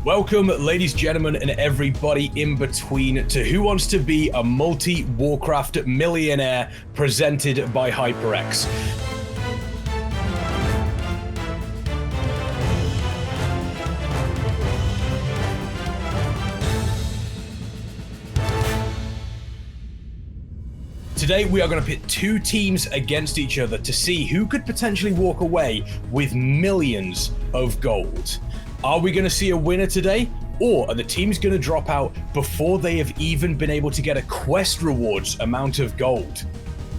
Welcome, ladies, gentlemen, and everybody in between to Who Wants to Be a Multi-Warcraft Millionaire, presented by HyperX. Today, we are going to pit two teams against each other to see who could potentially walk away with millions of gold. Are we going to see a winner today, or are the teams going to drop out before they have even been able to get a quest rewards amount of gold?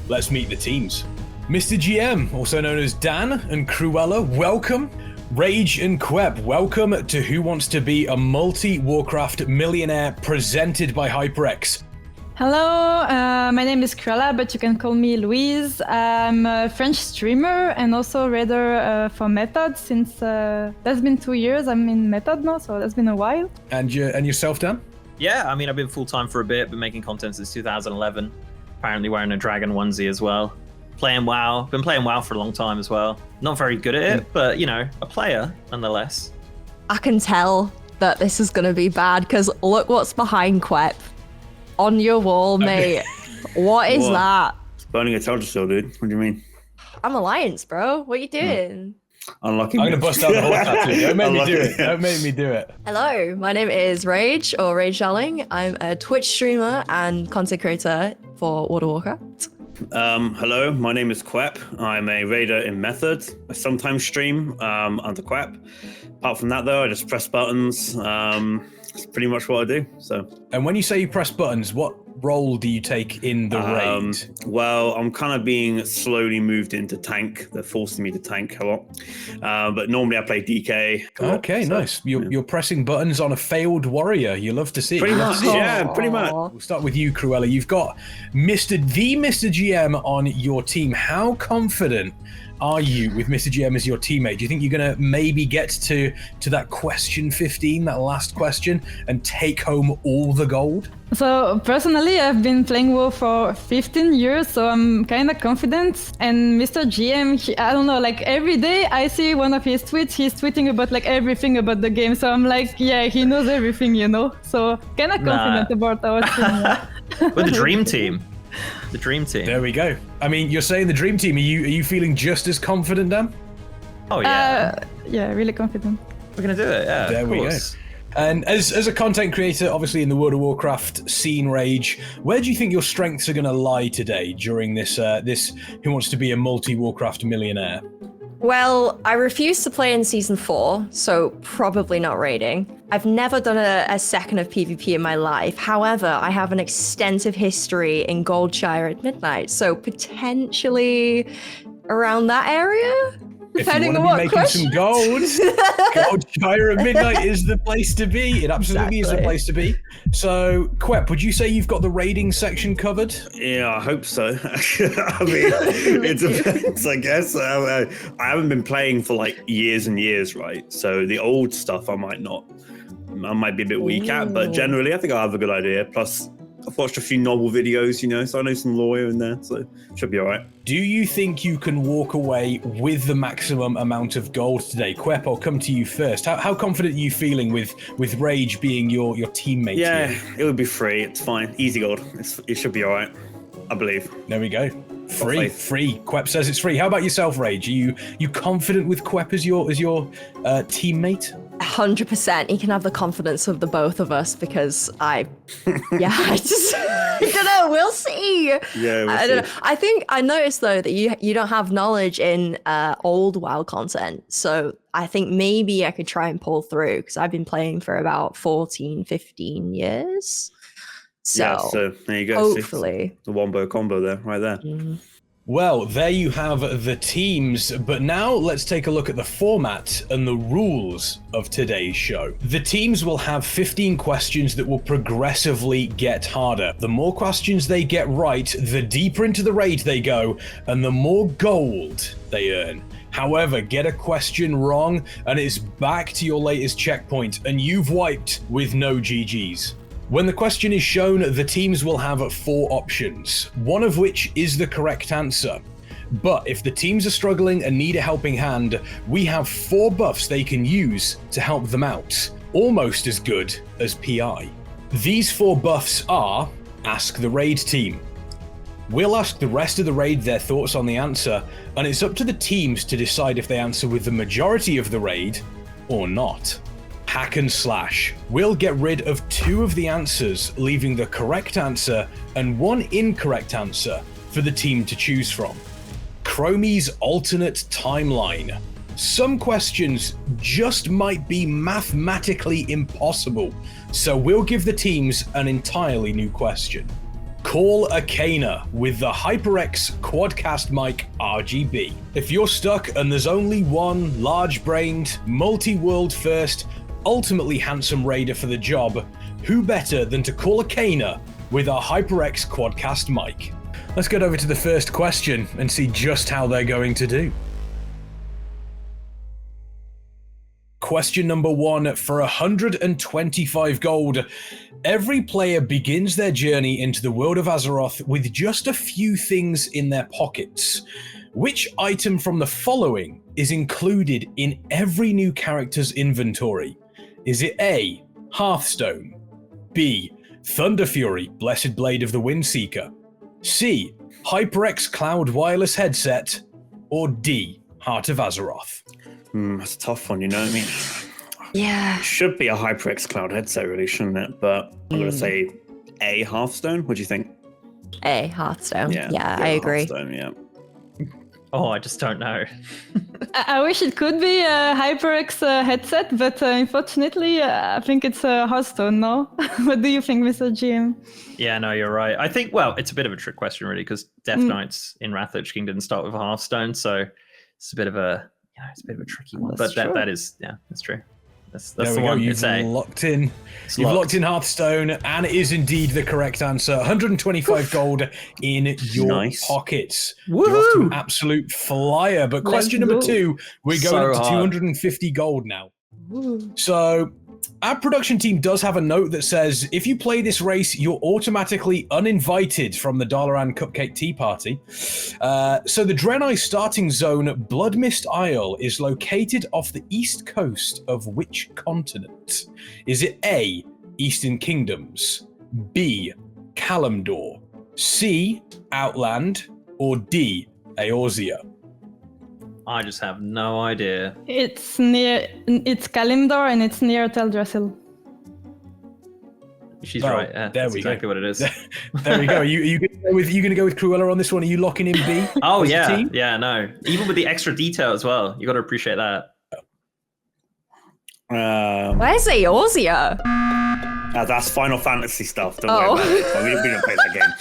Let's meet the teams. Mr. GM, also known as Dan and Cruella, welcome. Rage and Quep, welcome to Who Wants to Be a Multi-Warcraft Millionaire, presented by HyperX. Hello, my name is Cruella, but you can call me Louise. I'm a French streamer and also raider for Method since that's been 2 years. I'm in Method now, so that's been a while. And yourself, Dan? Yeah, I mean, I've been full-time for a bit, been making content since 2011. Apparently wearing a dragon onesie as well. Playing WoW, been playing WoW for a long time as well. Not very good at it, but, you know, a player nonetheless. I can tell that this is going to be bad because look what's behind Quep. On your wall, mate. What is that? It's burning a Teldrassil, dude. What do you mean? I'm Alliance, bro. What are you doing? Unlucky. I'm going to bust out the whole tattoo. Don't make me do it. Don't make me do it. Hello, my name is Rage, or Rage Darling. I'm a Twitch streamer and content creator for World of Warcraft. Hello, my name is Quep. I'm a raider in Method. I sometimes stream under Quep. Apart from that, though, I just press buttons. That's pretty much what I do. So. And when you say you press buttons, what role do you take in the raid? Well, I'm kind of being slowly moved into tank. They're forcing me to tank a lot. But normally I play DK. Okay, so, nice. You're pressing buttons on a failed warrior. You love to see it. Pretty much, yeah, pretty much. We'll start with you, Cruella. You've got Mr. GM on your team. How confident are you with Mr. GM as your teammate? Do you think you're going to maybe get to that question 15, that last question, and take home all the gold? So personally, I've been playing WoW for 15 years, so I'm kind of confident. And Mr. GM, I don't know, like every day I see one of his tweets, he's tweeting about like everything about the game. So I'm like, yeah, he knows everything, you know? So kind of confident about our team. We're the dream team. The dream team. There we go. I mean, you're saying the dream team. Are you feeling just as confident, Dan? Oh yeah. Yeah, really confident. We're gonna do it. Yeah. There we go. And as a content creator, obviously in the World of Warcraft scene, Rage, where do you think your strengths are going to lie today during this Who Wants to Be a Multi-Warcraft Millionaire? Well, I refuse to play in Season 4, so probably not raiding. I've never done a second of PvP in my life. However, I have an extensive history in Goldshire at Midnight, so potentially around that area? Depending on what making question. Some gold, Goldshire at Midnight is the place to be. It absolutely is the place to be. So, Quep, would you say you've got the raiding section covered? Yeah, I hope so. I mean, it depends, I guess. I haven't been playing for like years and years, right? So the old stuff I might be a bit weak at, but generally I think I have a good idea. Plus, I've watched a few novel videos, you know, so I know some lore in there, so should be all right. Do you think you can walk away with the maximum amount of gold today? Quep, I'll come to you first. How confident are you feeling with Rage being your teammate? Yeah, here? It would be free. It's fine. Easy gold. It should be all right, I believe. There we go. Free. Quep says it's free. How about yourself, Rage? Are you confident with Quep as your teammate? 100%. He can have the confidence of the both of us because I don't know. We'll see. Yeah, I don't know. I noticed though that you don't have knowledge in old WoW content, so I think maybe I could try and pull through because I've been playing for about 15 years. So there you go. Hopefully, see, the wombo combo there, right there. Mm-hmm. Well, there you have the teams, but now let's take a look at the format and the rules of today's show. The teams will have 15 questions that will progressively get harder. The more questions they get right, the deeper into the raid they go, and the more gold they earn. However, get a question wrong, and it's back to your latest checkpoint, and you've wiped with no GGs. When the question is shown, the teams will have 4 options, one of which is the correct answer. But if the teams are struggling and need a helping hand, we have 4 buffs they can use to help them out. almost as good as PI. These 4 buffs are Ask the Raid team. We'll ask the rest of the raid their thoughts on the answer, and it's up to the teams to decide if they answer with the majority of the raid or not. Hack and Slash. We'll get rid of 2 of the answers, leaving the correct answer and 1 incorrect answer for the team to choose from. Chromie's alternate timeline. Some questions just might be mathematically impossible, so we'll give the teams an entirely new question. Call Arcana with the HyperX Quadcast mic RGB. If you're stuck and there's only one large-brained, multi-world first, ultimately handsome raider for the job, who better than to call Arcana with our HyperX Quadcast mic? Let's get over to the first question and see just how they're going to do. Question number 1 for 125 gold. Every player begins their journey into the world of Azeroth with just a few things in their pockets. Which item from the following is included in every new character's inventory? Is it A, Hearthstone, B, Thunder Fury, Blessed Blade of the Windseeker, C, HyperX Cloud Wireless Headset, or D, Heart of Azeroth? That's a tough one, you know what I mean? Yeah. It should be a HyperX Cloud headset, really, shouldn't it? But I'm going to say A, Hearthstone. What do you think? A, Hearthstone. Yeah, I agree. Hearthstone, yeah. Oh, I just don't know. I wish it could be a HyperX headset, but unfortunately, I think it's a Hearthstone now. What do you think, Mr. GM? Yeah, no, you're right. I think, well, it's a bit of a trick question, really, because Death Knights in Wrath Lich King didn't start with a Hearthstone, so it's a bit of a, it's a bit of a tricky one. That's But true. that is, yeah, that's true. That's There the we one. go. It's A. You've locked in. It's You've locked. locked in Hearthstone, and it is indeed the correct answer. 125 gold in your Nice. pockets. You're off to an Woohoo! absolute flyer. But question Let's number go. 2, we're So going up to hard. 250 gold now. So our production team does have a note that says, if you play this race, you're automatically uninvited from the Dalaran Cupcake Tea Party. So the Draenei starting zone, Bloodmist Isle, is located off the east coast of which continent? Is it A, Eastern Kingdoms, B, Kalimdor, C, Outland, or D, Eorzea? I just have no idea. It's Kalimdor and it's near Teldrassil. She's Oh, right. Yeah, there that's we go. exactly what it is. There we go. You gonna go with Cruella on this one? Are you locking in B? Oh as a yeah, team? yeah. No, even with the extra detail as well, you got to appreciate that. Where's Eorzea? That's Final Fantasy stuff. Don't Oh. worry about it. We don't play that game.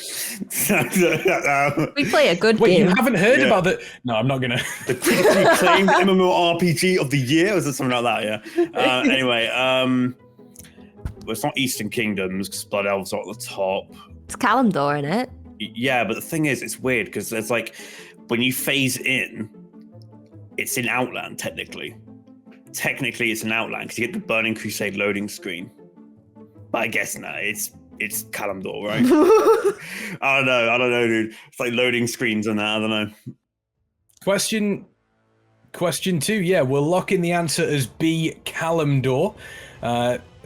We play a good Wait, game. you haven't heard Yeah. about the? No, I'm not gonna. The critically acclaimed MMORPG of the year, or is it something like that? Yeah. Anyway, well, it's not Eastern Kingdoms because Blood Elves are at the top. It's Kalimdor, in it? Yeah, but the thing is, it's weird because there's like when you phase in, it's in Outland technically. Technically, it's an Outland because you get the Burning Crusade loading screen. But I guess no, it's Kalimdor, right? I don't know, dude. It's like loading screens and that. I don't know. Question 2. Yeah, we'll lock in the answer as B, Kalimdor.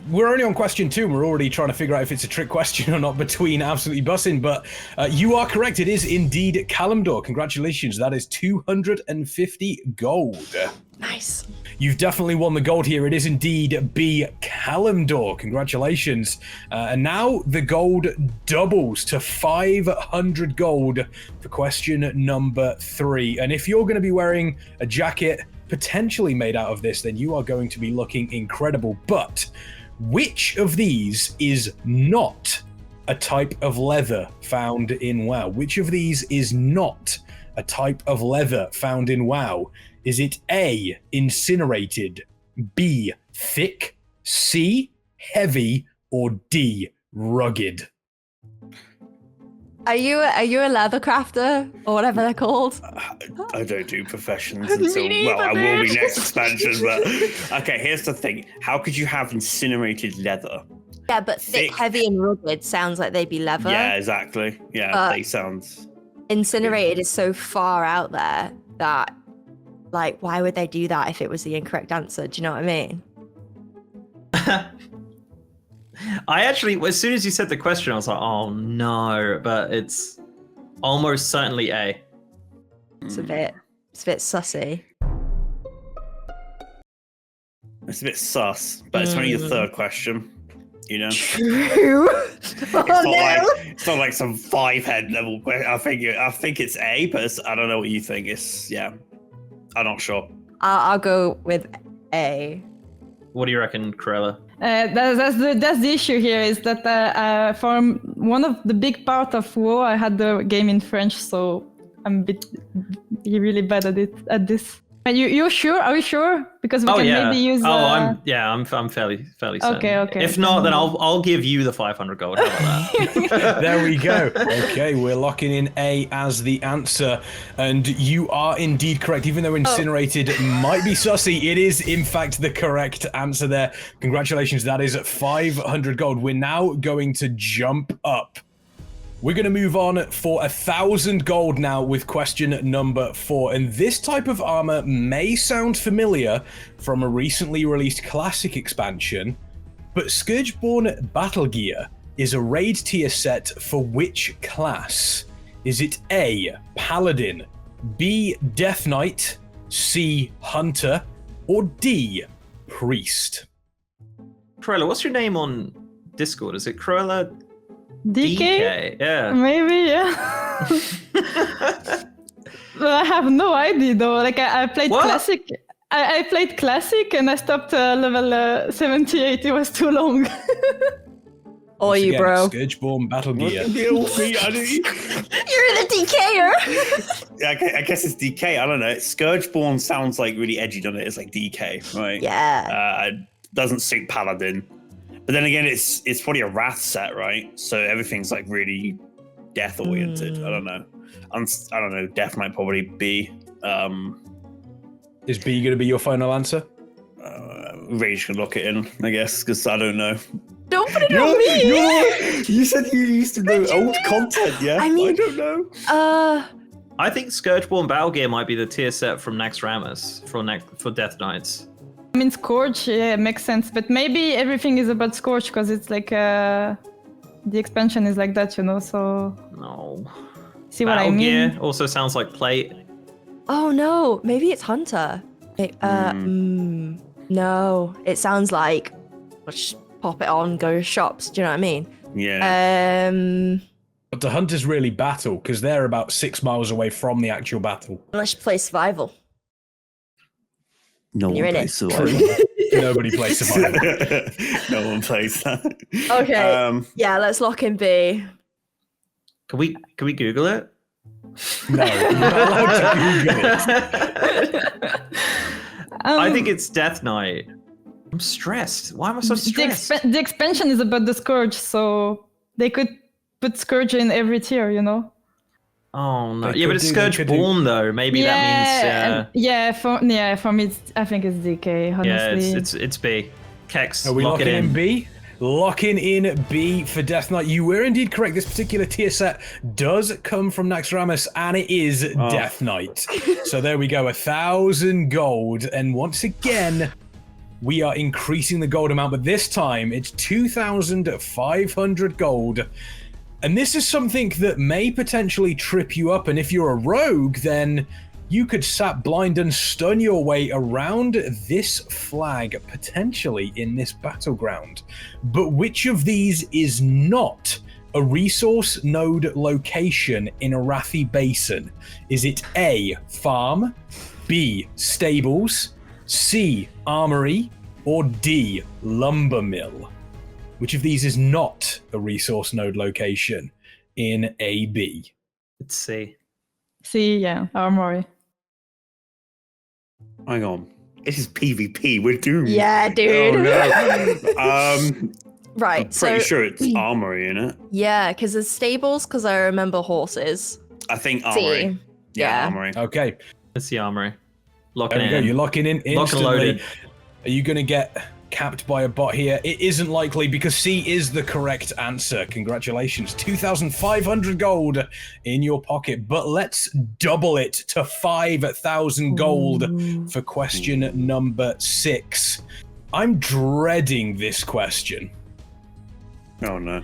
We're only on question 2, and we're already trying to figure out if it's a trick question or not between absolutely bussing, but you are correct. It is indeed Kalimdor. Congratulations. That is 250 gold. Nice. You've definitely won the gold here. It is indeed B, Kalimdor. Congratulations. And now the gold doubles to 500 gold for question number 3. And if you're going to be wearing a jacket potentially made out of this, then you are going to be looking incredible. But which of these is not a type of leather found in WoW? Which of these is not a type of leather found in WoW? Is it A, incinerated, B, thick, C, heavy, or D, rugged? Are you a leather crafter or whatever they're called? I don't do professions Me until, well, I neither, will be bitch. next expansion, but okay, here's the thing. How could you have incinerated leather? Yeah, but thick, Thick. heavy, and rugged sounds like they'd be leather. Yeah, exactly. Yeah, they sound... Incinerated is so far out there that, like, why would they do that if it was the incorrect answer? Do you know what I mean? I actually, as soon as you said the question, I was like, oh no, but it's almost certainly A. It's a bit sussy. It's a bit sus, but it's only your third question. You know, True. it's not like some 5-head level question. I think it's A, but I don't know what you think. I'm not sure. I'll go with A. What do you reckon, Corella? That's the issue here is that for one of the big part of WoW, I had the game in French, so I'm a bit really bad at this. Are you sure? Are you sure? Because we can maybe use. I'm fairly certain. Okay. If not, then I'll give you the 500 gold. How about that? There we go. Okay, we're locking in A as the answer, and you are indeed correct. Even though incinerated might be sussy, it is in fact the correct answer there. Congratulations, that is 500 gold. We're now going to jump up. We're going to move on for 1,000 gold now with question number 4. And this type of armor may sound familiar from a recently released classic expansion, but Scourgeborn Battle Gear is a raid tier set for which class? Is it A, Paladin, B, Death Knight, C, Hunter, or D, Priest? Corella, what's your name on Discord? Is it Corella? DK? Yeah. Maybe, yeah. Well, I have no idea though. Like I played classic. I played classic and I stopped level 78. It was too long. Oh, you bro. Scourgeborn Battle Gear. You're the DKer. Yeah, I guess it's DK. I don't know. Scourgeborn sounds like really edgy, doesn't it? It's like DK, right? Yeah. Doesn't suit Paladin. But then again, it's probably a Wrath set, right? So everything's like really death oriented. I don't know. I don't know. Death might probably be. Is B going to be your final answer? Rage can lock it in, I guess, because I don't know. Don't put it on me. You said you used to know old content, yeah? I mean, I don't know. I think Scourgeborn Battle Gear might be the tier set from Naxxramas for Death Knights. I mean, Scourge, yeah, makes sense, but maybe everything is about Scourge because it's like the expansion is like that, you know. So no. See what I mean? Battle Gear also sounds like plate. Oh no, maybe it's Hunter. No, it sounds like let's just pop it on, go to shops. Do you know what I mean? Yeah. But the Hunters really battle because they're about 6 miles away from the actual battle. Let's play survival. No one plays survival. Nobody plays survival. No one plays that. Okay. Yeah, let's lock in B. Can we Google it? No, you're not allowed to Google it. I think it's Death Knight. I'm stressed. Why am I so stressed? The expansion is about the Scourge, so they could put Scourge in every tier, you know. Oh no! Yeah, but it's Scourgeborn though. Maybe that means for me, I think it's DK. Honestly, yeah, it's B. Kex, are we lock locking it in B? Locking in B for Death Knight. You were indeed correct. This particular tier set does come from Naxxramas, and it is Death Knight. So there we go, 1,000 gold, and once again, we are increasing the gold amount, but this time it's 2,500 gold. And this is something that may potentially trip you up, and if you're a rogue, then you could sap blind and stun your way around this flag, potentially in this battleground. But which of these is not a resource node location in Arathi Basin? Is it A, farm, B, stables, C, armory, or D, lumber mill? Which of these is not a resource node location in AB? Let's see. C, yeah, armory. Hang on. This is PvP. We're doomed. Yeah, dude. Oh, no. Right. I'm pretty sure it's armory, innit? Yeah, because there's stables, because I remember horses. I think armory. C. Yeah, armory. Okay. It's the armory. Locking There we in. go. You're locking in instantly. Lock and loaded. Are you going to get capped by a bot here? It isn't likely because C is the correct answer. Congratulations. 2,500 gold in your pocket, but let's double it to 5,000 gold for question number 6. I'm dreading this question. Oh no.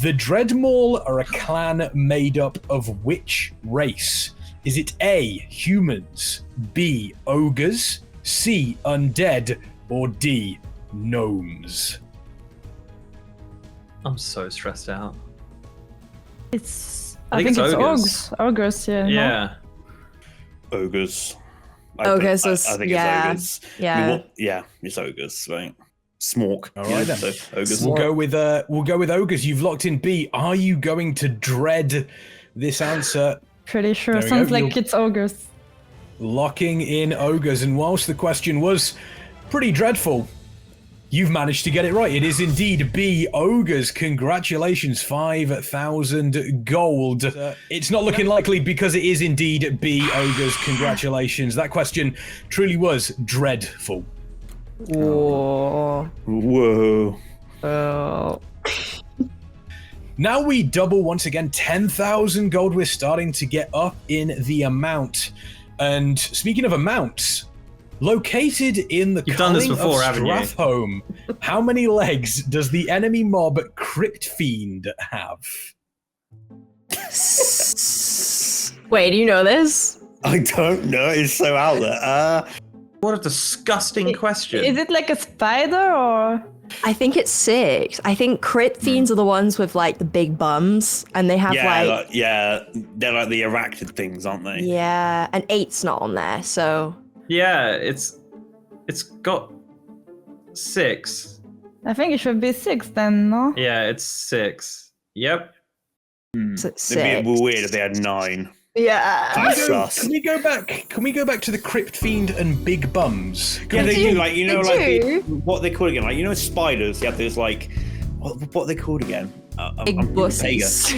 The Dreadmaul are a clan made up of which race? Is it A, humans, B, ogres, C, undead, or D, gnomes? I'm so stressed out. I think it's ogres. Ogres, yeah. Yeah. Ogres. Ogres I is- think yeah, it's ogres. yeah. I mean, yeah, it's ogres, right? Smork. All right, then. So ogres. We'll go with ogres. You've locked in B. Are you going to dread this answer? Pretty sure. There we Sounds go. like it's Ogres. Locking in ogres, and whilst the question was pretty dreadful, you've managed to get it right. It is indeed B, ogres. Congratulations, 5,000 gold. It's not looking likely because it is indeed B, ogres. Congratulations. That question truly was dreadful. Whoa. Whoa. Oh. Now we double once again, 10,000 gold. We're starting to get up in the amount. And speaking of amounts, located in the You've done this Culling before, of haven't you? Strathhome, how many legs does the enemy mob Crypt Fiend have? Wait, do you know this? I don't know. It's so out there. What a disgusting question. Is it like a spider or? I think it's 6. I think crit fiends are the ones with like the big bums, and they have Yeah, they're like the arachnid things, aren't they? yeah, and 8's not on there, so Yeah, it's got 6. I think it should be 6 then, no? Yeah, it's 6. Yep. it's at It'd 6. be weird if they had 9. Yeah. That's sus. Can we go back? Can we go back to the Crypt Fiend and Big Bums? Yeah, they do. Like, you know, They do. what they call it again? Like, you know, spiders. You have those like, what are they called again? Big I'm bussies.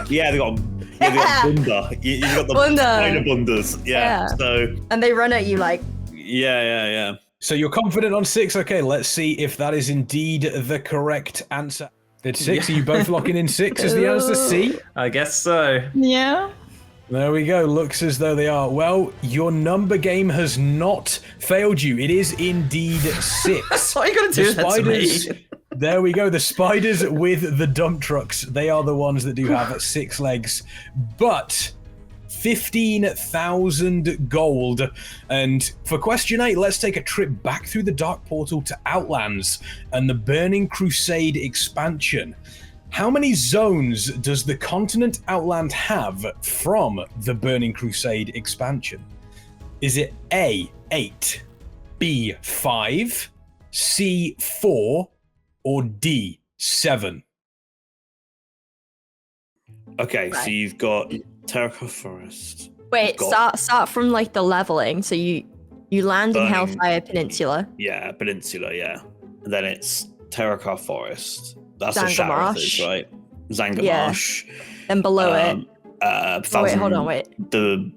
Yeah, they got bunda. You got the Bunda. spider bundas. Yeah. Yeah. So And they run at you like, yeah. So you're confident on 6? Okay, let's see if that is indeed the correct answer. It's 6. Are you both locking in 6 as the answer? C? I guess so. Yeah. There we go. Looks as though they are. Well, your number game has not failed you. It is indeed 6. Why are you gonna do that to me? There we go. The spiders with the dump trucks. They are the ones that do have 6 legs. But 15,000 gold. And for question 8, let's take a trip back through the Dark Portal to Outlands and the Burning Crusade expansion. How many zones does the continent Outland have from the Burning Crusade expansion? Is it A, 8, B, 5, C, 4, or D, 7? Okay, so Right. you've got Terracotta Forest. wait, Got- start from like the leveling. So you land in Burning- Hellfire Peninsula. Yeah, Peninsula. Yeah, and then it's Terracotta Forest. That's the Zangarmarsh. Sharathas, right? Zangarmarsh. Then below it. it. Oh, wait, hold on, wait. The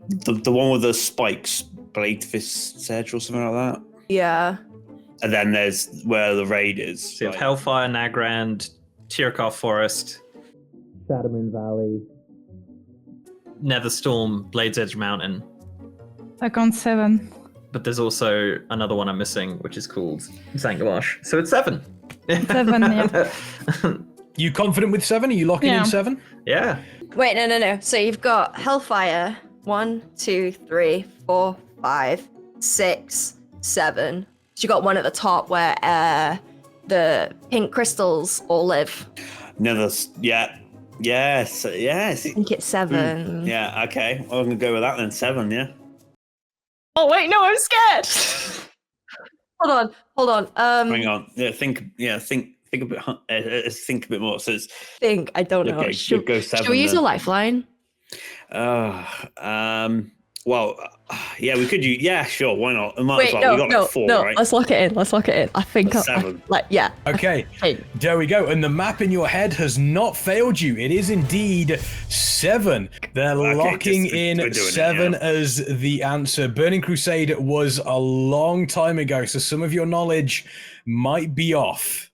one with the spikes, Blade Fist Edge or something like that. Yeah. And then there's where the raid is. So you have right? Hellfire, Nagrand, Tirkov Forest, Shadowmoon Valley, Netherstorm, Blade's Edge Mountain. I count 7. But there's also another one I'm missing, which is called Zangarmarsh. So it's 7. 7, yeah. You confident with 7? Are you locking Yeah. in 7? Yeah. Wait, no. So you've got Hellfire 1, 2, 3, 4, 5, 6, 7. So you got one at the top where the pink crystals all live. Yes. I think it's 7. Yeah, okay. Well, I'm gonna go with that then. 7, yeah. Oh wait, no, I'm scared. Hold on. Hang on. Think a bit. Think a bit more. So it's I don't know. okay. Should Go 7. we use then. a lifeline? Well, yeah, we could use. Yeah, sure. Why not? We might Wait, as well. no, We got no, like 4, no. right? Let's lock it in. I think That's 7. yeah. Okay, Hey. there we go. And the map in your head has not failed you. It is indeed 7. They're locking we're in doing it, 7 yeah. as the answer. Burning Crusade was a long time ago, so some of your knowledge might be off.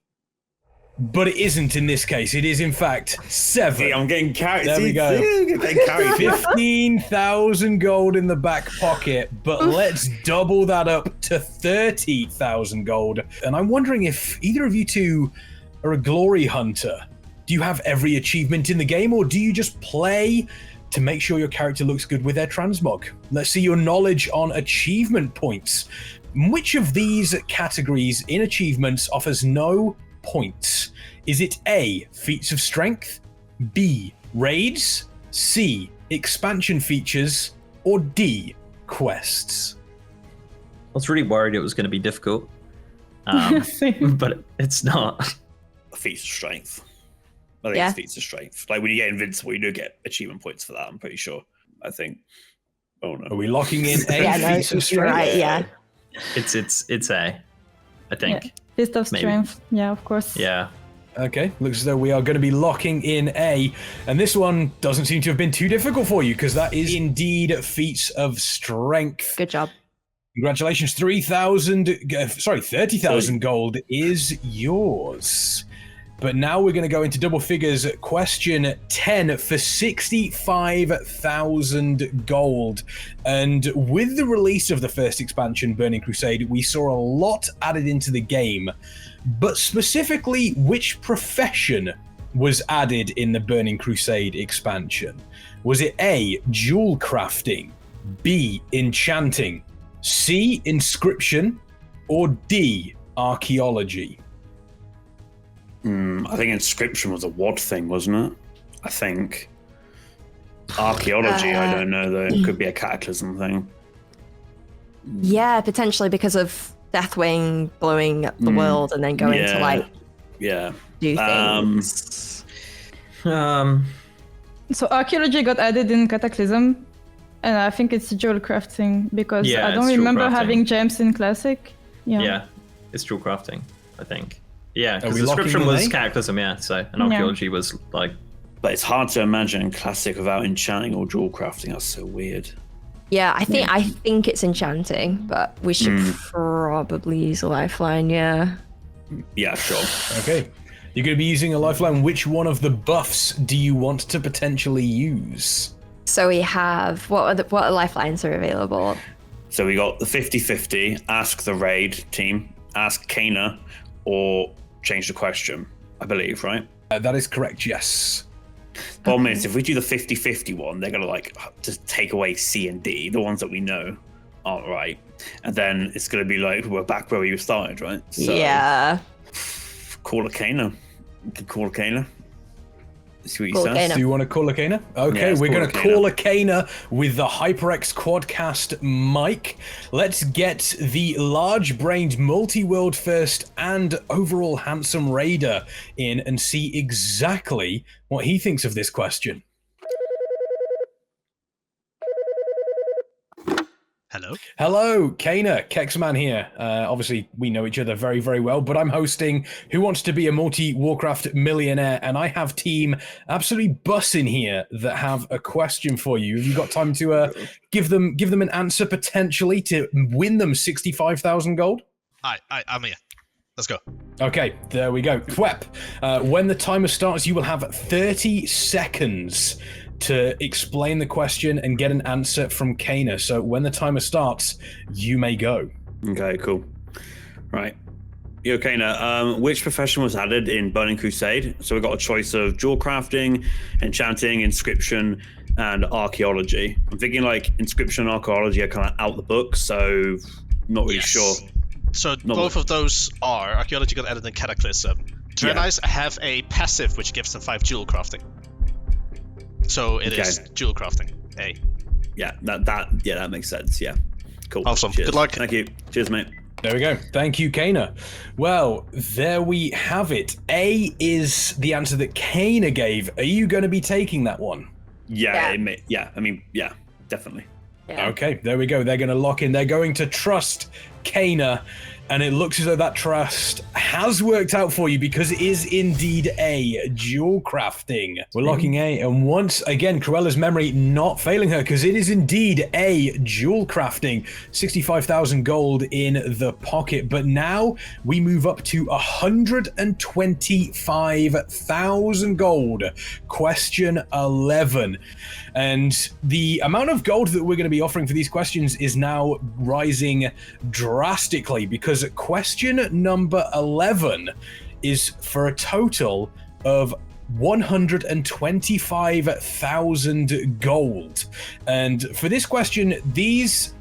but it isn't in this case. It is in fact 7. See, I'm getting carried. There we go. Getting carried. 15,000 gold in the back pocket, but let's double that up to 30,000 gold. And I'm wondering if either of you two are a glory hunter. Do you have every achievement in the game, or do you just play to make sure your character looks good with their transmog? Let's see your knowledge on achievement points. Which of these categories in achievements offers no points? Is it A, feats of strength, B, raids, C, expansion features, or D, quests? I was really worried it was going to be difficult, but it's not. Feats of strength. I think it's feats of strength. Like when you get invincible, you do get achievement points for that. I'm pretty sure. I think. Oh no. Are we locking in A, feats of strength? You're right, yeah. It's A, I think. Yeah. Fist of strength. Yeah, of course. Yeah. Okay, looks as though we are going to be locking in A, and this one doesn't seem to have been too difficult for you because that is indeed feats of strength. Good job. Congratulations, 30,000 gold is yours. But now we're going to go into double figures. Question 10 for 65,000 gold. And with the release of the first expansion, Burning Crusade, we saw a lot added into the game. But specifically, which profession was added in the Burning Crusade expansion? Was it A, jewel crafting, B, enchanting, C, inscription, or D, archaeology? I think inscription was a WOD thing, wasn't it? I think. Archaeology, I don't know though. It could be a cataclysm thing. Yeah, potentially because of Deathwing blowing up the world and then going to like do things. So archaeology got added in Cataclysm, and I think it's jewel crafting because I don't remember having gems in Classic. Yeah, it's jewel crafting, I think. Yeah, because we locking inscription in was A? cataclysm, so and archaeology was like. But it's hard to imagine Classic without enchanting or jewel crafting. That's so weird. Yeah, I think it's enchanting, but we should probably use a lifeline. Yeah. Yeah, sure. Okay. You're going to be using a lifeline. Which one of the buffs do you want to potentially use? So we have what lifelines are available? So we got the 50-50, ask the raid team, ask Kana, or change the question, I believe, right? That is correct, yes. Problem is, if we do the 50-50 one, they're going to like just take away C and D, the ones that we know aren't right. And then it's going to be like, we're back where we started, right? So, yeah. Call a Kana. You can call a Kana. See what he Call says. Kana. Do you want to call a Kana? Okay, Yeah, we're going let's to call a call a Kana with the HyperX Quadcast mic. Let's get the large-brained, multi-world first and overall handsome raider in and see exactly what he thinks of this question. Hello. Hello, Kana, Kexman here. Obviously, we know each other very, very well, but I'm hosting Who Wants to Be a Multi-Warcraft Millionaire, and I have team absolutely bussing here that have a question for you. Have you got time to give them an answer potentially to win them 65,000 gold? I'm here. Let's go. Okay, there we go. Thwep, when the timer starts, you will have 30 seconds to explain the question and get an answer from Kana. So when the timer starts, you may go. Okay, cool. Right. Yo, Kana, which profession was added in Burning Crusade? So we got a choice of jewel crafting, enchanting, inscription, and archaeology. I'm thinking like inscription and archaeology are kind of out the book, so not really sure. So both of those are archaeology got added in Cataclysm. Dragonflight have a passive which gives them 5 jewel crafting. So it is jewel crafting. A. Yeah, that makes sense. Yeah, cool. Awesome. Cheers. Good luck. Thank you. Cheers, mate. There we go. Thank you, Kana. Well, there we have it. A is the answer that Kana gave. Are you going to be taking that one? Yeah. Definitely. Yeah. Okay, there we go. They're going to lock in. They're going to trust Kana. And it looks as though that trust has worked out for you because it is indeed a dual crafting. We're locking A, and once again, Cruella's memory not failing her because it is indeed a dual crafting. 65,000 gold in the pocket, but now we move up to 125,000 gold. Question 11. And the amount of gold that we're going to be offering for these questions is now rising drastically because question number 11 is for a total of 125,000 gold. And for this question, these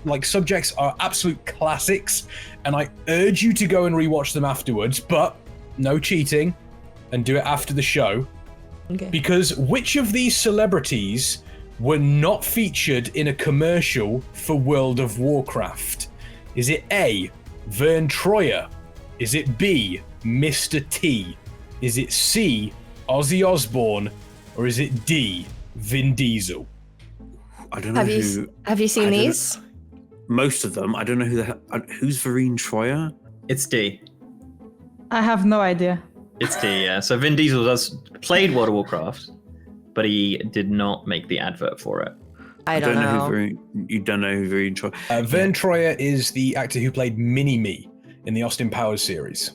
like subjects are absolute classics, and I urge you to go and rewatch them afterwards, but no cheating, and do it after the show. Okay. Because which of these celebrities were not featured in a commercial for World of Warcraft? Is it A, Vern Troyer? Is it B, Mr. T? Is it C, Ozzy Osbourne? Or is it D, Vin Diesel? I don't know Have you seen these? Most of them. I don't know who's Vereen Troyer? It's D. I have no idea. It's D, yeah. So Vin Diesel played World of Warcraft, but he did not make the advert for it. I don't know. You don't know who Vereen Troyer? Vern Troyer is the actor who played Mini-Me in the Austin Powers series.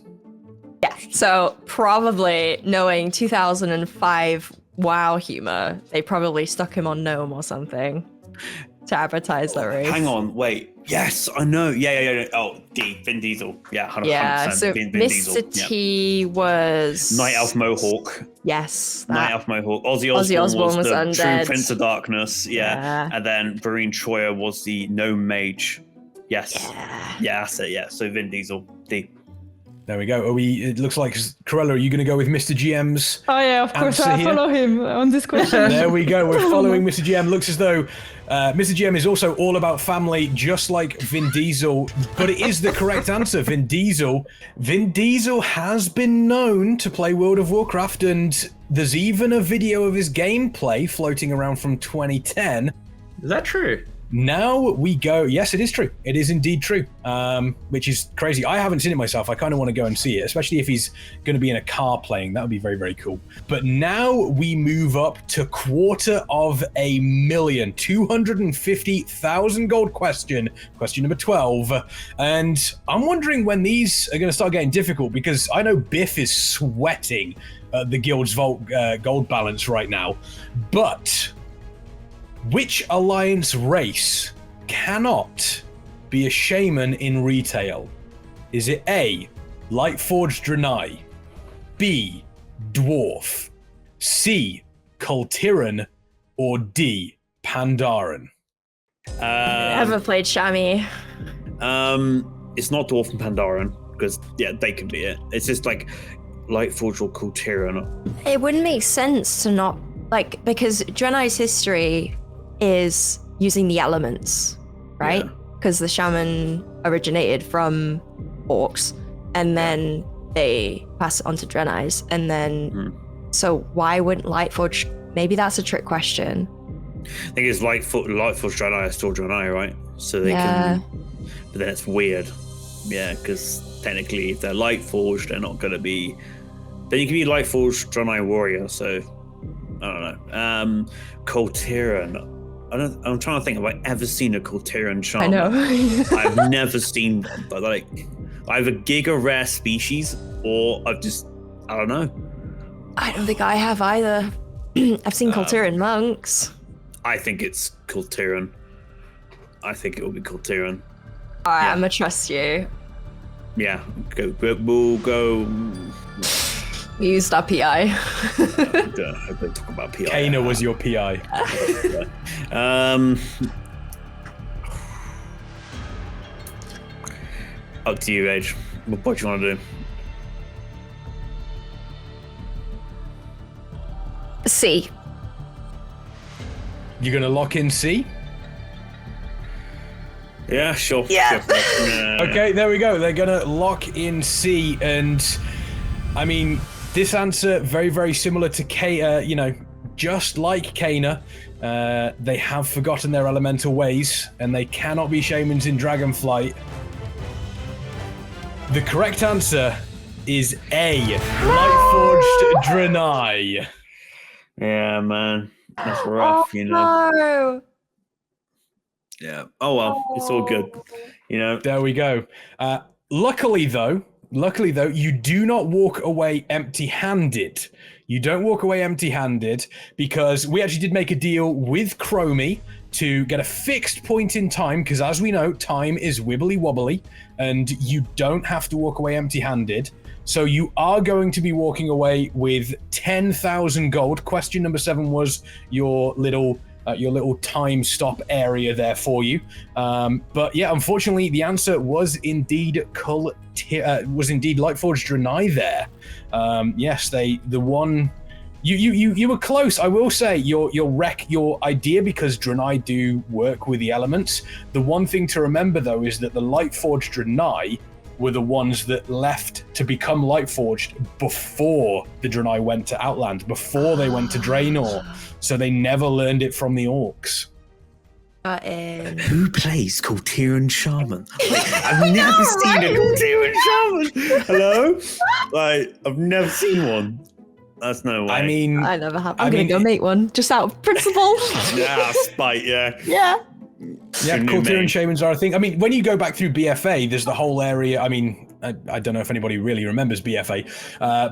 Yeah, so probably knowing 2005 WoW humor, they probably stuck him on Gnome or something to advertise that race. Hang on, wait. Yes, I know. Yeah. Oh, Vin Diesel. Yeah, 100%. Yeah, so Vin Mr. Diesel. T was... Night Elf Mohawk. Yes. Night Elf Mohawk. Ozzy Osbourne was the undead. True Prince of Darkness. Yeah. And then Vereen Troyer was the Gnome Mage. Yes. Yeah, that's it. Yeah. So Vin Diesel. D. There we go. It looks like, Cruella, are you going to go with Mr. GM's Oh yeah, of course. I follow him on this question. There we go. We're following Mr. GM. Looks as though Mr. GM is also all about family, just like Vin Diesel. But it is the correct answer, Vin Diesel. Vin Diesel has been known to play World of Warcraft, and there's even a video of his gameplay floating around from 2010. Is that true? Now we go. Yes, it is true. It is indeed true, which is crazy. I haven't seen it myself. I kind of want to go and see it, especially if he's going to be in a car playing. That would be very, very cool. But now we move up to 250,000, 250,000 gold question number 12. And I'm wondering when these are going to start getting difficult, because I know Biff is sweating at the Guild's Vault gold balance right now. But which Alliance race cannot be a shaman in retail? Is it A, Lightforged Draenei, B, Dwarf, C, Kultiran, or D, Pandaren? Ever played Shami? It's not Dwarf and Pandaren, because they can be it. It's just like Lightforged or Kultiran. It wouldn't make sense to not, because Draenei's history is using the elements, right? Because the shaman originated from orcs, and then they pass it on to Draenei's, and then so why wouldn't Lightforged? Maybe that's a trick question. I think it's Lightforged Draenei are still Draenei, right? So they can, but then it's weird, because technically if they're Lightforged, they're not going to be. Then you can be Lightforged Draenei warrior. So I don't know. Kultiran. I'm trying to think. Have I ever seen a Kultiran shaman? I know. I've never seen one, but either giga rare species or I don't know. I don't think I have either. I've seen Kultiran monks. I think it's Kultiran. I think it will be Kultiran. All right, I'm gonna trust you. Yeah, we'll go. We used our PI. I don't talk about PI. Kana was your PI. Up to you, Age. What do you want to do? C. You're going to lock in C? Yeah, sure. Yeah. Sure. Okay, there we go. They're going to lock in C, and I mean, this answer very, very similar to just like Kana, they have forgotten their elemental ways, and they cannot be shamans in Dragonflight. The correct answer is A. Lightforged Draenei. Yeah, man. That's rough, you know. No. Yeah. Oh well, it's all good. You know. There we go. Luckily though, you do not walk away empty-handed. You don't walk away empty-handed because we actually did make a deal with Chromie to get a fixed point in time, because as we know, time is wibbly wobbly, and you don't have to walk away empty-handed. So you are going to be walking away with 10,000 gold. Question number 7 was your little time stop area there for you. But yeah, unfortunately, the answer was indeed Lightforged Draenei there. Yes, the one. You were close. I will say you'll wreck your idea because Draenei do work with the elements. The one thing to remember though is that the Lightforged Draenei were the ones that left to become Lightforged before the Draenei went to Outland, before they went to Draenor. So they never learned it from the orcs. Who plays Kultiran Shaman? I've never seen a Kultiran Shaman. Hello? Like, I've never seen one. That's no way. I mean, I never have. I'm going to go make one, just out of principle. Yeah, spite, yeah. Yeah. Yeah, Kultiran Shamans are a thing. I mean, when you go back through BFA, there's the whole area. I mean, I don't know if anybody really remembers BFA,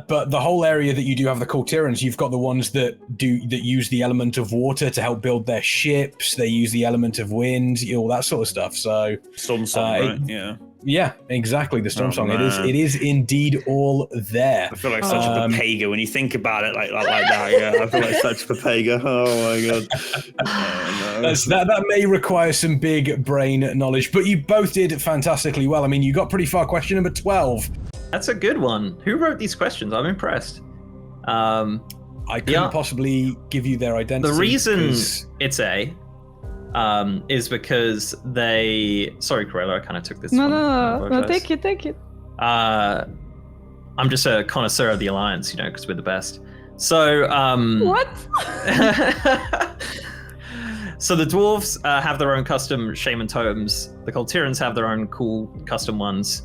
but the whole area that you do have the Kultirans, you've got the ones that use the element of water to help build their ships. They use the element of wind, all that sort of stuff. So Storm Song, right? Yeah. Yeah, exactly. The Storm Song. It is indeed all there. I feel like such a Papega when you think about it like that. Yeah, I feel like such a Papega. Oh my god. Oh, no. That may require some big brain knowledge, but you both did fantastically well. I mean, you got pretty far. Question number 12. That's a good one. Who wrote these questions? I'm impressed. I couldn't possibly give you their identity. The reason it's A is because they. Sorry, Corella, I kind of took this. No, take it. I'm just a connoisseur of the Alliance, because we're the best. So. What? So the dwarves have their own custom shaman totems. The Kultirans have their own cool custom ones,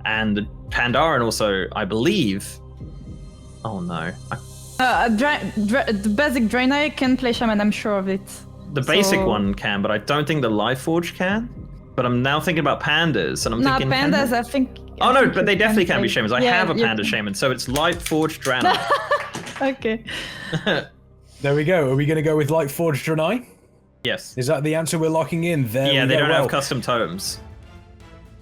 and the Pandaren also, I believe. Oh no. The basic Draenei can play shaman. I'm sure of it. The basic one can, but I don't think the Lightforged can. But I'm now thinking about pandas, and I'm thinking pandas. I think. Oh no, but they definitely can be shamans. I have a panda shaman, so it's Lightforged Draenei. Okay. There we go. Are we going to go with Lightforged Draenei? Yes. Is that the answer we're locking in? There. Yeah, they don't have custom totems.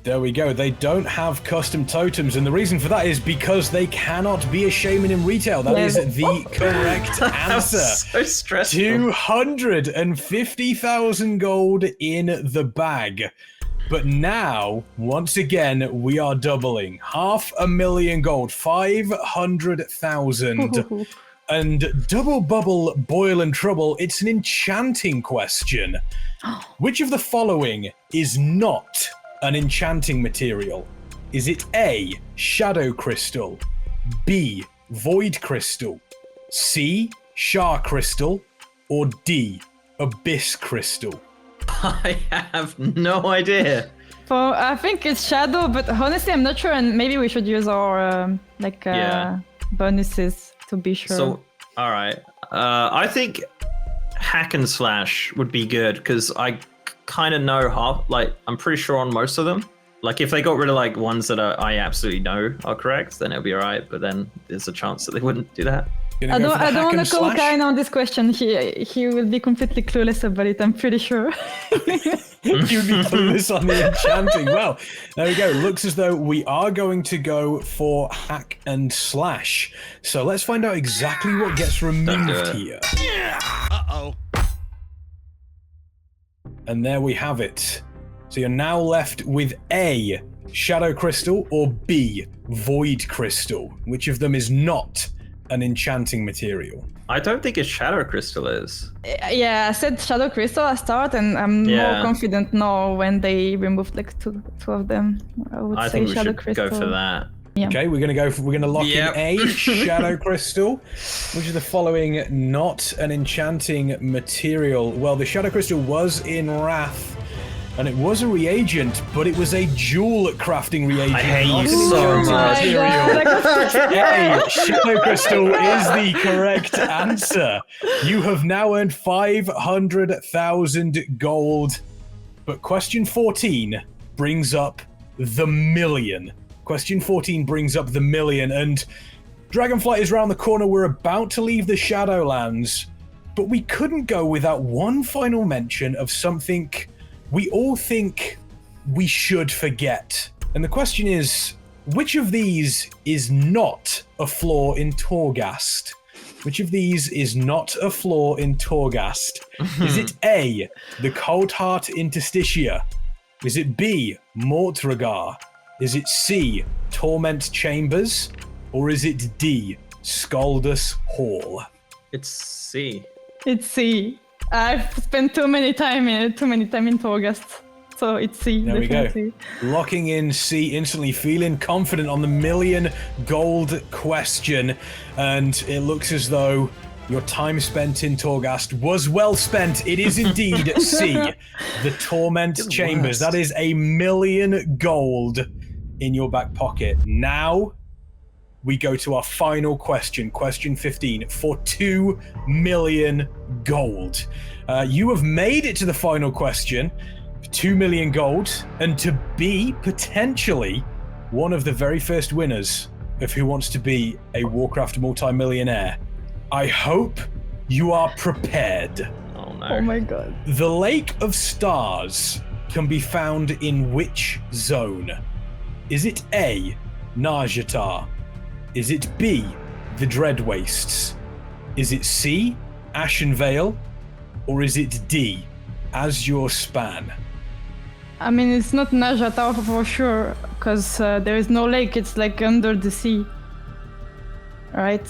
There we go. They don't have custom totems, and the reason for that is because they cannot be a shaman in retail. That is the correct answer. So stressful. 250,000 gold in the bag. But now, once again, we are doubling. 500,000 gold, 500,000. And double bubble, boil and trouble, it's an enchanting question. Which of the following is not an enchanting material? Is it A, shadow crystal, B, void crystal, C, char crystal, or D, abyss crystal? I have no idea. I think it's shadow, but honestly, I'm not sure, and maybe we should use our bonuses to be sure. So, all right. I think hack and slash would be good because I kind of know I'm pretty sure on most of them. Like if they got rid of ones that I absolutely know are correct, then it'll be all right. But then there's a chance that they wouldn't do that. I don't want to call Kain on this question. He will be completely clueless about it, I'm pretty sure. You'd be clueless on the enchanting. Well, there we go. Looks as though we are going to go for hack and slash. So let's find out exactly what gets removed here. Uh-oh. And there we have it. So you're now left with A, shadow crystal, or B, void crystal. Which of them is not an enchanting material? I don't think a shadow crystal is. Yeah, I said shadow crystal at start, and I'm more confident now when they removed two of them. I think say shadow we should crystal. go for that. Yeah. Okay, we're gonna lock in A, shadow crystal, which is the following not an enchanting material. Well, the shadow crystal was in Wrath, And it was a reagent, but it was a jewel crafting reagent. I hate not you an so enchanted much. material. A shadow crystal is the correct answer. You have now earned 500,000 gold. But question 14 brings up the million. Question 14 brings up the million, and Dragonflight is around the corner. We're about to leave the Shadowlands, but we couldn't go without one final mention of something we all think we should forget. And the question is, which of these is not a flaw in Torghast? Which of these is not a flaw in Torghast? Is it A, the Cold Heart Interstitia? Is it B, Mortregar? Is it C, Torment Chambers? Or is it D, Scaldus Hall? It's C. It's C. I've spent too many time in Torghast, so it's C. There we go. definitely. Locking in C instantly, feeling confident on the million gold question. And it looks as though your time spent in Torghast was well spent. It is indeed C, the Torment Chambers. That is 1 million gold in your back pocket. Now we go to our final question, question 15, for 2 million gold. You have made it to the final question, 2 million gold, and to be potentially one of the very first winners of Who Wants to Be a Warcraft Multi-Millionaire. I hope you are prepared. Oh no. Oh my god. The Lake of Stars can be found in which zone? Is it A, Narjatar? Is it B, the Dread Wastes? Is it C, Ashen Vale? Or is it D, Azure Span? I mean, it's not Najatar for sure, because there is no lake, it's like under the sea. Right?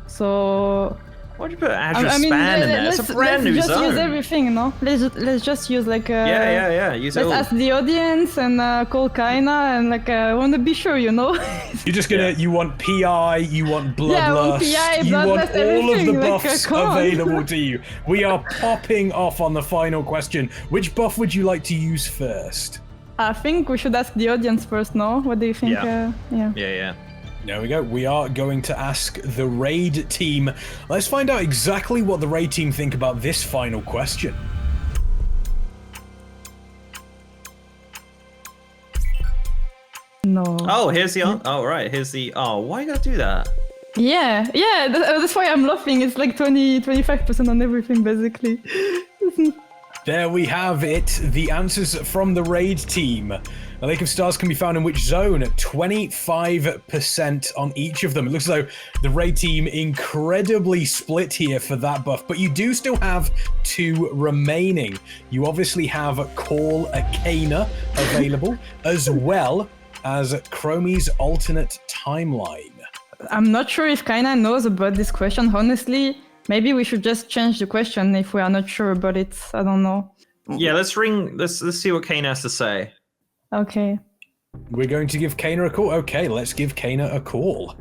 So... Why'd you put Azure Span in there? It's a brand new Let's just use zone. everything, no? Let's just use like... Yeah. Use it Let's all. ask the audience and call Kaina and like, I want to be sure, you know? You're just gonna, you want PI, you want Bloodlust, Yeah, I want PI, you want Bloodlust, all of the everything, like, buffs come on. available to you. We are popping off on the final question. Which buff would you like to use first? I think we should ask the audience first, no? What do you think? Yeah. Yeah. There we go. We are going to ask the raid team. Let's find out exactly what the raid team think about this final question. No. Oh, here's the... Oh, right. Here's the... Oh, why you gotta do that? Yeah, that's why I'm laughing. It's like 25% on everything, basically. There we have it. The answers from the raid team. The Lake of Stars can be found in which zone? 25% on each of them. It looks as though the raid team incredibly split here for that buff, but you do still have 2 remaining. You obviously have Call Arcana available, as well as Chromie's alternate timeline. I'm not sure if Kaina knows about this question, honestly. Maybe we should just change the question if we are not sure about it. I don't know. Yeah, let's see what Kane has to say. Okay. We're going to give Kana a call. Okay, let's give Kana a call.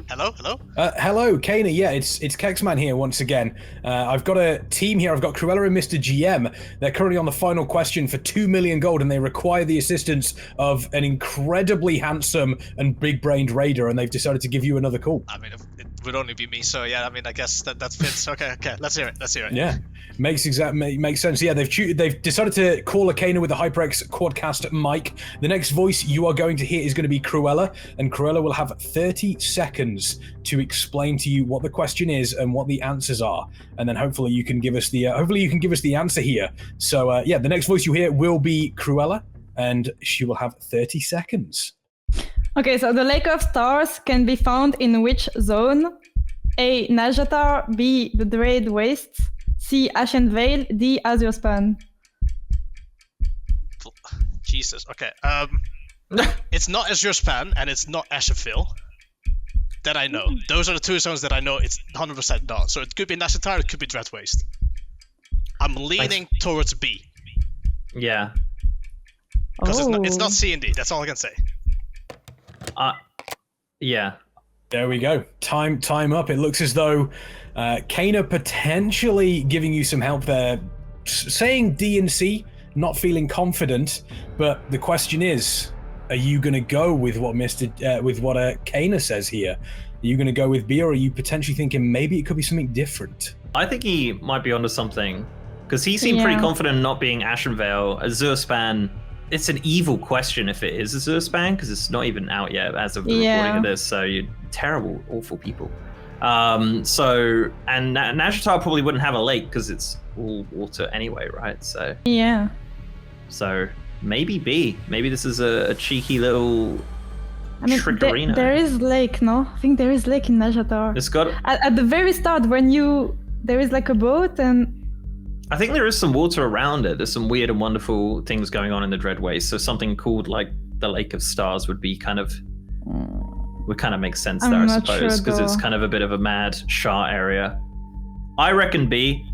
Hello? Hello, Kana. Yeah, it's Kexman here once again. I've got a team here. I've got Cruella and Mr. GM. They're currently on the final question for 2 million gold, and they require the assistance of an incredibly handsome and big-brained raider, and they've decided to give you another call. I mean, it would only be me, so yeah, I mean, I guess that fits. Okay, let's hear it. Yeah, makes sense. Yeah, they've decided to call Kana with the HyperX quadcast mic. The next voice you are going to hear is going to be Cruella, and Cruella will have 30 seconds to explain to you what the question is and what the answers are, and then hopefully you can give us the answer here. So yeah, the next voice you hear will be Cruella, and she will have 30 seconds. Okay, so the Lake of Stars can be found in which zone? A. Najatar, B. the Dread Wastes, C. Ashen Vale, D. Azure Span. Jesus. Okay. It's not Azure Span and it's not Ashen Vale. That I know. Those are the 2 zones that I know it's 100% not. So it could be Najatar, it could be Dread Waste. I'm leaning towards B. Yeah. Because it's not C and D. That's all I can say. Yeah. There we go. Time up. It looks as though Kana potentially giving you some help there, saying D and C, not feeling confident. But the question is, are you going to go with what Kana says here? Are you going to go with B, or are you potentially thinking maybe it could be something different? I think he might be onto something, because he seemed pretty confident in not being Ashenvale. Azure Span, it's an evil question if it is Azure Span, because it's not even out yet as of the recording of this, so you're terrible, awful people. And Nazjatar probably wouldn't have a lake because it's all water anyway, right? So So maybe B. Maybe this is a cheeky little trickerino. There is lake, no? I think there is lake in Nazjatar. It's got at the very start when there is like a boat, and I think there is some water around it. There's some weird and wonderful things going on in the Dread Waste. So something called like the Lake of Stars would be would kind of make sense there, I suppose, because it's kind of a bit of a mad Shah area. I reckon B.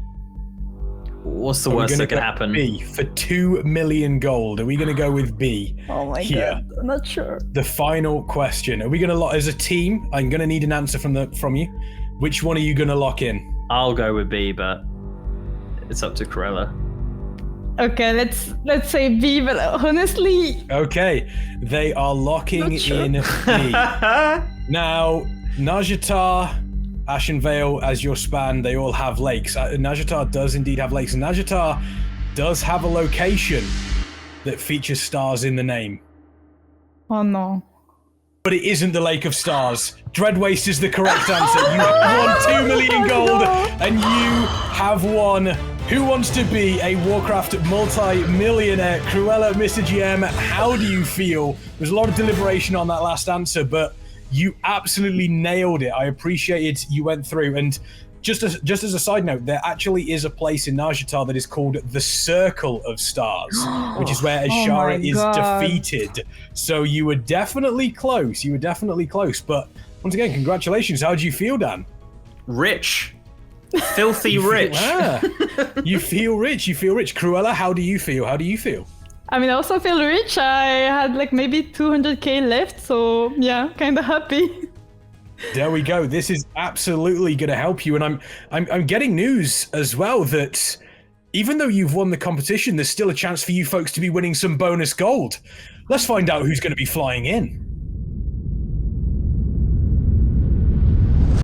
What's the worst that could happen? B for 2 million gold. Are we going to go with B? Oh my god, I'm not sure. The final question. Are we going to lock as a team? I'm going to need an answer from you. Which one are you going to lock in? I'll go with B, but it's up to Corella. Okay, let's say B, but honestly. Okay, they are locking in B. Now, Nazjatar, Ashenvale as your span, they all have lakes. Nazjatar does indeed have lakes, and Nazjatar does have a location that features stars in the name. Oh no. But it isn't the Lake of Stars. Dreadwaste is the correct answer. You have won 2 million gold, and you have won Who Wants to Be a Warcraft Multi-Millionaire. Cruella, Mr. GM, how do you feel? There's a lot of deliberation on that last answer, but you absolutely nailed it. I appreciated you went through. And just as a side note, there actually is a place in Nazjatar that is called the Circle of Stars, which is where Ashara is defeated. So you were definitely close. But once again, congratulations. How do you feel, Dan? Rich. Filthy rich. You feel rich. Cruella, how do you feel? I mean, I also feel rich. I had like maybe 200k left, so yeah, kind of happy. There we go. This is absolutely going to help you, and I'm getting news as well that even though you've won the competition, there's still a chance for you folks to be winning some bonus gold. Let's find out who's going to be flying in.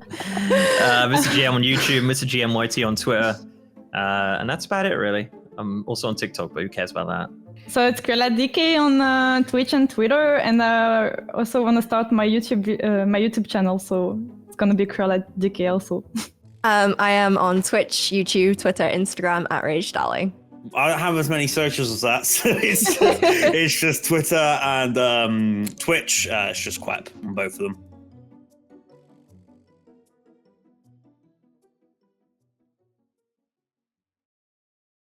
Mr. GM on YouTube, Mr. GMYT on Twitter, and that's about it really. I'm also on TikTok, but who cares about that? So it's Cruella DK on Twitch and Twitter, and I also want to start my YouTube channel, so it's gonna be Cruella DK also. I am on Twitch, YouTube, Twitter, Instagram at Rage Darling. I don't have as many searches as that, so it's just Twitter and Twitch. It's just Quap on both of them.